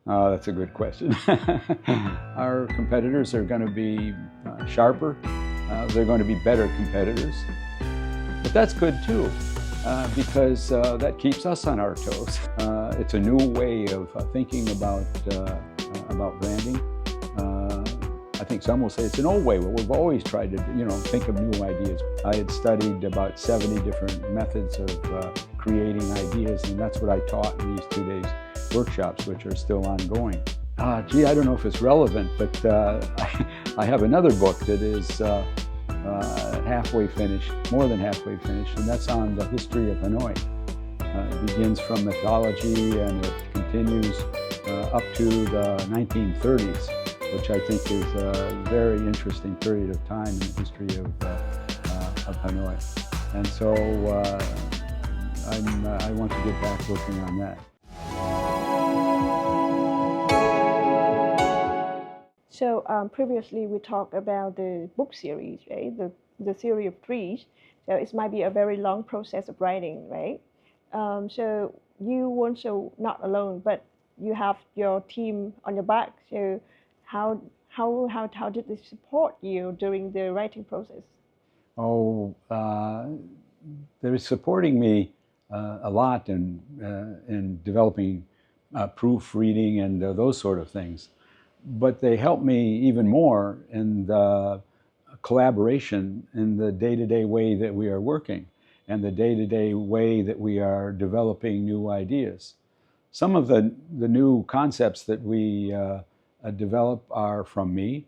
Oh, that's a good question. Our competitors are going to be sharper. They're going to be better competitors. But that's good too, because that keeps us on our toes. It's a new way of thinking about branding. I think some will say it's an old way, but we've always tried to, think of new ideas. I had studied about 70 different methods of creating ideas, and that's what I taught in these 2 days workshops, which are still ongoing. I don't know if it's relevant, but I have another book that is halfway finished, more than halfway finished, and that's on the history of Hanoi. It begins from mythology and it continues up to the 1930s, which I think is a very interesting period of time in the history of Hanoi. And so I want to get back working on that. So previously we talked about the book series, right? The series of 3. So it might be a very long process of writing, right? So you also not alone, but you have your team on your back. So how did they support you during the writing process? Oh, they're supporting me a lot in developing proofreading and those sort of things. But they help me even more in the collaboration in the day-to-day way that we are working and the day-to-day way that we are developing new ideas. Some of the new concepts that we develop are from me,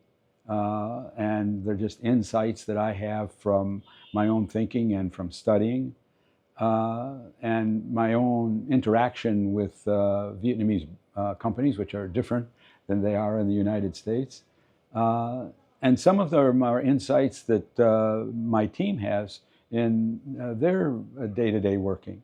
and they're just insights that I have from my own thinking and from studying, and my own interaction with Vietnamese companies, which are different than they are in the United States. And some of them are insights that my team has in their day-to-day working.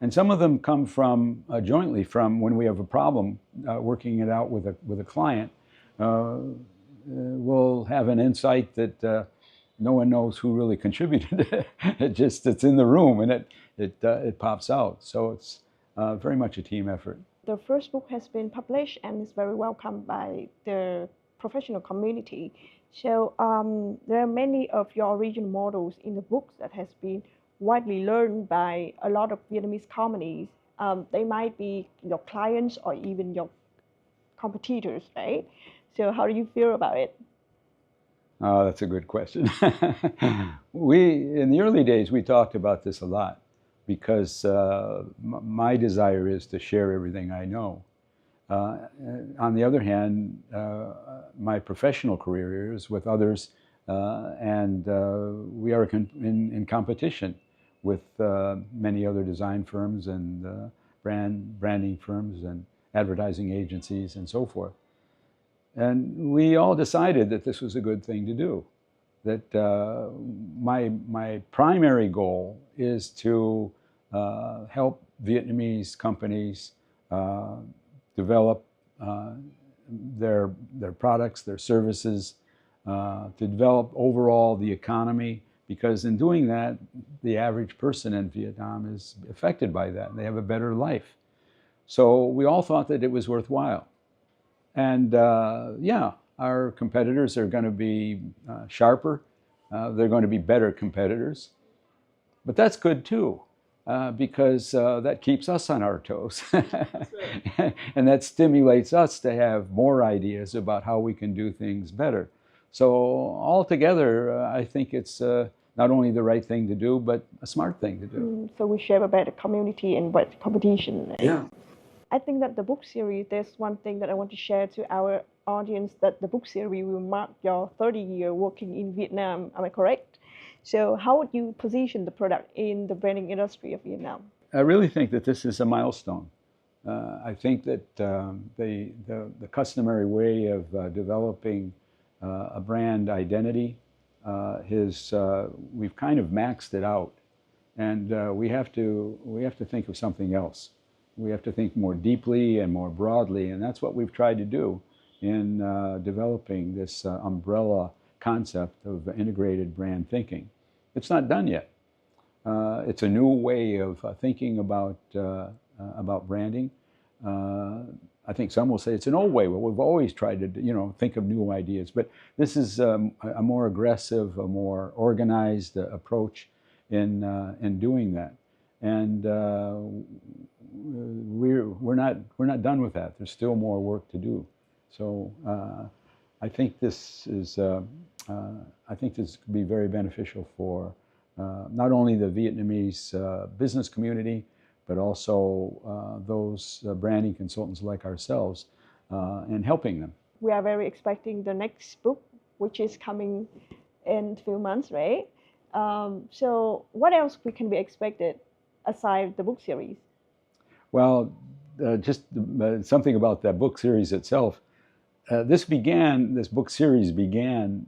And some of them come from jointly from when we have a problem working it out with a client. We'll have an insight that no one knows who really contributed. It's in the room and it pops out. So it's very much a team effort. The first book has been published and is very welcomed by the professional community. So there are many of your original models in the books that has been widely learned by a lot of Vietnamese companies. They might be your clients or even your competitors, right? So how do you feel about it? Oh, that's a good question. In the early days, we talked about this a lot because my desire is to share everything I know. On the other hand, my professional career is with others, and we are in competition with many other design firms and branding firms and advertising agencies and so forth. And we all decided that this was a good thing to do. That my primary goal is to help Vietnamese companies develop their products, their services, to develop overall the economy, because in doing that, the average person in Vietnam is affected by that. They have a better life. So we all thought that it was worthwhile. And yeah, our competitors are going to be sharper. They're going to be better competitors. But that's good too, because that keeps us on our toes. And that stimulates us to have more ideas about how we can do things better. So altogether, I think it's not only the right thing to do, but a smart thing to do. So we share a better community and better competition. Right? Yeah. I think that the book series, there's one thing that I want to share to our audience, that the book series will mark your 30-year working in Vietnam. Am I correct? So how would you position the product in the branding industry of Vietnam? I really think that this is a milestone. I think that the customary way of developing a brand identity we've kind of maxed it out, and we have to think of something else. We have to think more deeply and more broadly, and that's what we've tried to do in developing this umbrella concept of integrated brand thinking. It's not done yet. It's a new way of thinking about branding. I think some will say it's an old way. Well, we've always tried to, think of new ideas. But this is a more aggressive, a more organized approach in doing that. And we're not done with that. There's still more work to do. So I think this could be very beneficial for not only the Vietnamese business community, but also those branding consultants like ourselves, and helping them. We are very expecting the next book, which is coming in a few months, right? So what else can be expected aside the book series? Well, just something about that book series itself. This book series began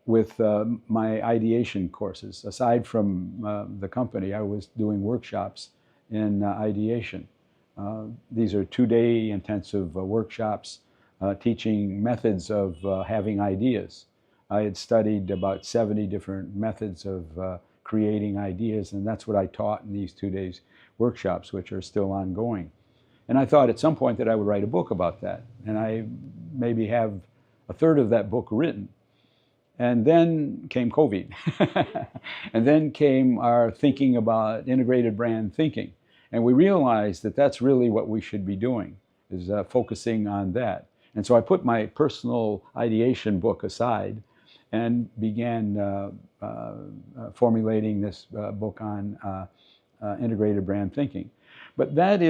with my ideation courses. Aside from the company, I was doing workshops in ideation. These are 2-day intensive workshops teaching methods of having ideas. I had studied about 70 different methods of creating ideas, and that's what I taught in these 2 days workshops, which are still ongoing. And I thought at some point that I would write a book about that, and I maybe have a third of that book written. And then came COVID. And then came our thinking about integrated brand thinking. And we realized that that's really what we should be doing, is focusing on that. And so I put my personal ideation book aside and began formulating this book on integrated brand thinking. But that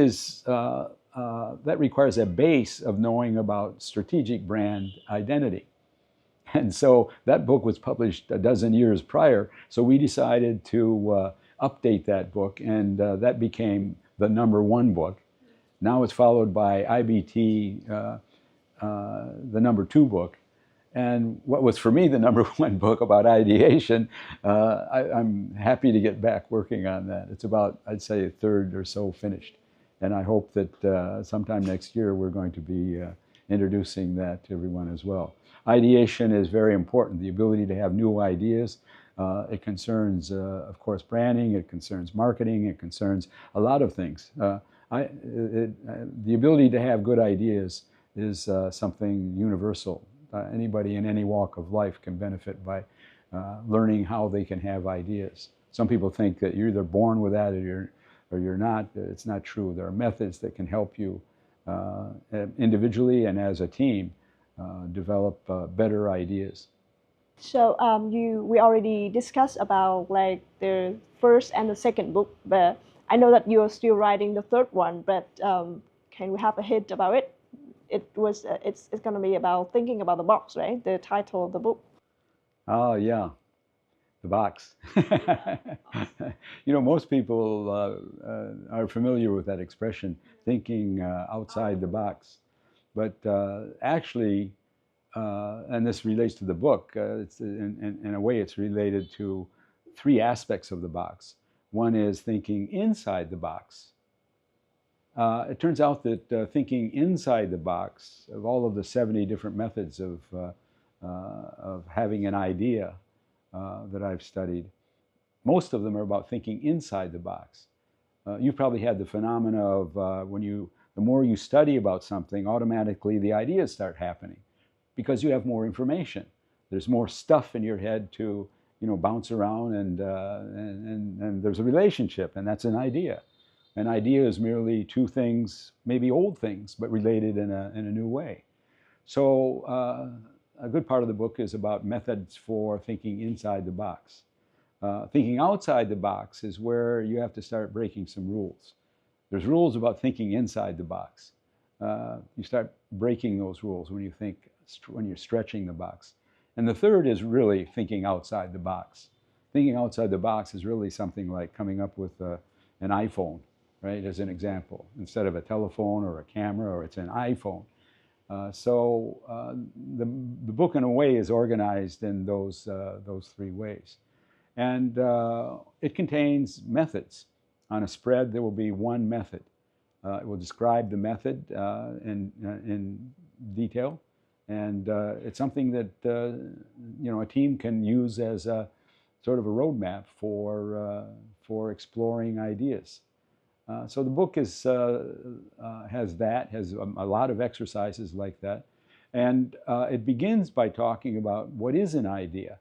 requires a base of knowing about strategic brand identity. And so that book was published a dozen years prior, so we decided to update that book, and that became the #1 book. Now it's followed by IBT, the #2 book. And what was for me the #1 book about ideation, I'm happy to get back working on that. It's about, I'd say, a third or so finished. And I hope that sometime next year we're going to be introducing that to everyone as well. Ideation is very important, the ability to have new ideas. It concerns, of course, branding, it concerns marketing, it concerns a lot of things. The ability to have good ideas is something universal. Anybody in any walk of life can benefit by learning how they can have ideas. Some people think that you're either born with that or you're not. It's not true. There are methods that can help you individually and as a team develop better ideas. So we already discussed about like the first and the second book, but I know that you're still writing the third one. But can we have a hint about it? It's going to be about thinking about the box, right? The title of the book. Oh yeah, the box. Most people are familiar with that expression, thinking outside the box. But actually, and this relates to the book, it's in a way it's related to 3 aspects of the box. One is thinking inside the box. It turns out that thinking inside the box, of all of the 70 different methods of having an idea that I've studied, most of them are about thinking inside the box. You've probably had the phenomena of the more you study about something, automatically the ideas start happening because you have more information. There's more stuff in your head to bounce around, and there's a relationship, and that's an idea. An idea is merely 2 things, maybe old things, but related in a new way. So a good part of the book is about methods for thinking inside the box. Thinking outside the box is where you have to start breaking some rules. There's rules about thinking inside the box. You start breaking those rules when you're stretching the box. And the third is really thinking outside the box. Thinking outside the box is really something like coming up with an iPhone, right, as an example. Instead of a telephone or a camera, or it's an iPhone. So the book, in a way, is organized in those 3 ways. And it contains methods. On a spread, there will be 1 method. It will describe the method in detail. And it's something that a team can use as a sort of a roadmap for exploring ideas. So the book has a lot of exercises like that. And it begins by talking about what is an idea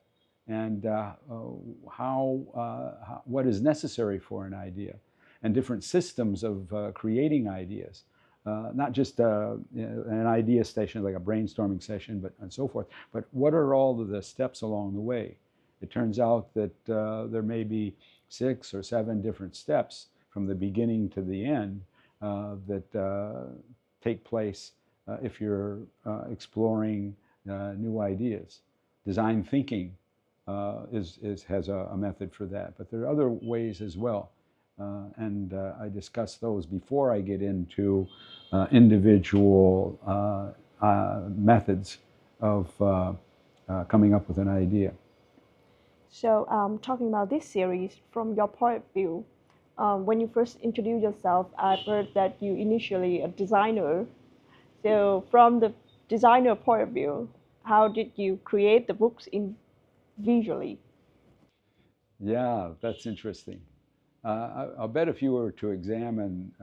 and what is necessary for an idea and different systems of creating ideas. Not just an idea session like a brainstorming session, but and so forth. But what are all of the steps along the way? It turns out that there may be 6 or 7 different steps from the beginning to the end that take place if you're exploring new ideas. Design thinking has a method for that, but there are other ways as well. And I discuss those before I get into individual methods of coming up with an idea. So talking about this series from your point of view, when you first introduced yourself, I've heard that you initially a designer. So from the designer point of view, how did you create the books visually? Yeah, that's interesting. I'll bet if you were to examine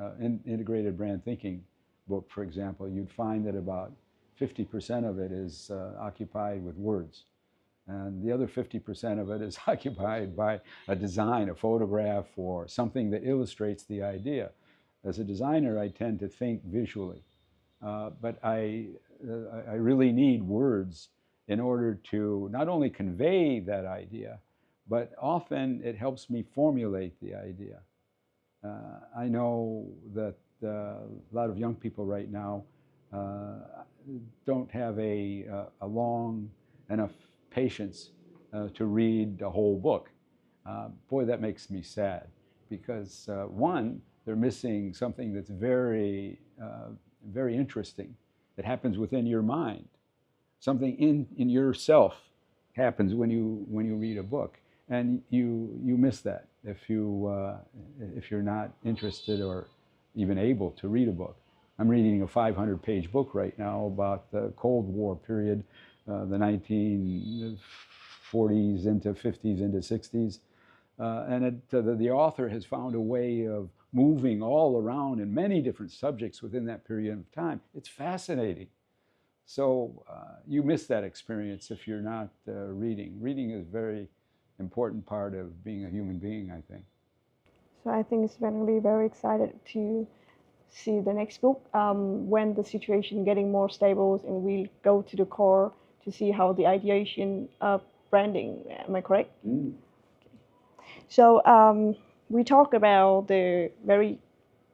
integrated brand thinking book, for example, you'd find that about 50% of it is occupied with words. And the other 50% of it is occupied by a design, a photograph, or something that illustrates the idea. As a designer, I tend to think visually. But I really need words in order to not only convey that idea, but often it helps me formulate the idea. I know that a lot of young people right now don't have a long enough patience to read a whole book. Boy, that makes me sad because one, they're missing something that's very interesting that happens within your mind. Something in yourself happens when you read a book, and you miss that if you're not interested or even able to read a book. I'm reading a 500-page book right now about the Cold War period, the 1940s into 50s into 60s, and the author has found a way of moving all around in many different subjects within that period of time. It's fascinating. So you miss that experience if you're not reading. Reading is a very important part of being a human being, I think. So I think it's going to be very excited to see the next book when the situation getting more stable and we'll go to the core to see how the ideation of branding. Am I correct? Mm. So we talk about the very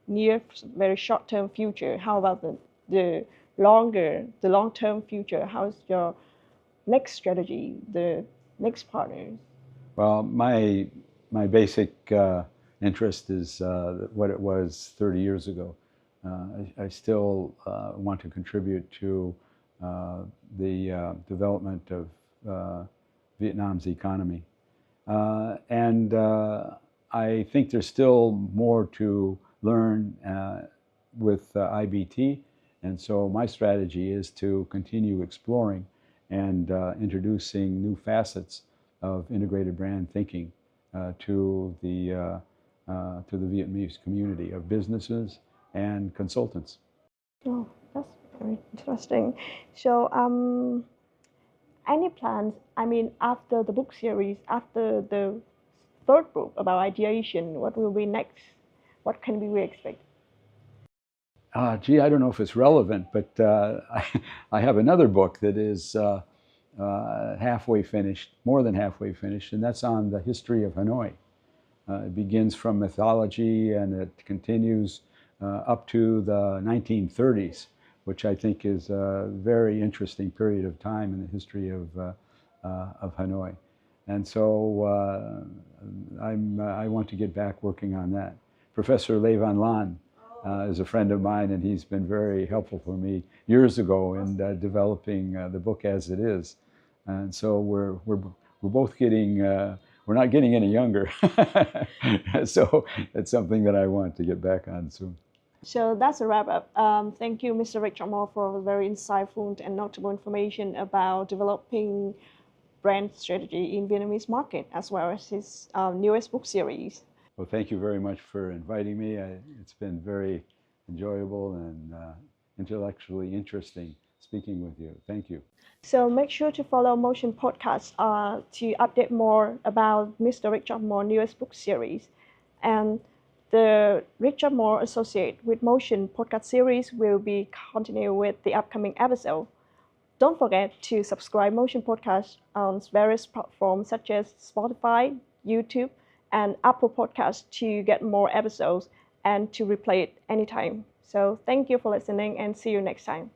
near, very short-term future. How about the long-term future? How's your next strategy, the next partners? Well, my basic interest is what it was 30 years ago. I still want to contribute to the development of Vietnam's economy. And I think there's still more to learn with IBT. And so my strategy is to continue exploring and introducing new facets of integrated brand thinking to the Vietnamese community of businesses and consultants. Oh, that's very interesting. So, any plans? I mean, after the book series, after the third book about ideation, what will be next? What can we expect? Gee, I don't know if it's relevant, but I have another book that is halfway finished, more than halfway finished, and that's on the history of Hanoi. It begins from mythology and it continues up to the 1930s, which I think is a very interesting period of time in the history of Hanoi. And so I want to get back working on that. Professor Lê Van Lan is a friend of mine, and he's been very helpful for me years ago in developing the book as it is. And so we're both getting, we're not getting any younger. So it's something that I want to get back on soon. So that's a wrap up. Thank you, Mr. Richard Moore, for very insightful and notable information about developing brand strategy in Vietnamese market, as well as his newest book series. Well, thank you very much for inviting me. It's been very enjoyable and intellectually interesting speaking with you. Thank you. So make sure to follow Motion Podcast to update more about Mr. Richard Moore newest book series. And the Richard Moore Associate with Motion podcast series will be continued with the upcoming episode. Don't forget to subscribe Motion Podcast on various platforms such as Spotify, YouTube, and Apple Podcasts to get more episodes and to replay it anytime. So thank you for listening and see you next time.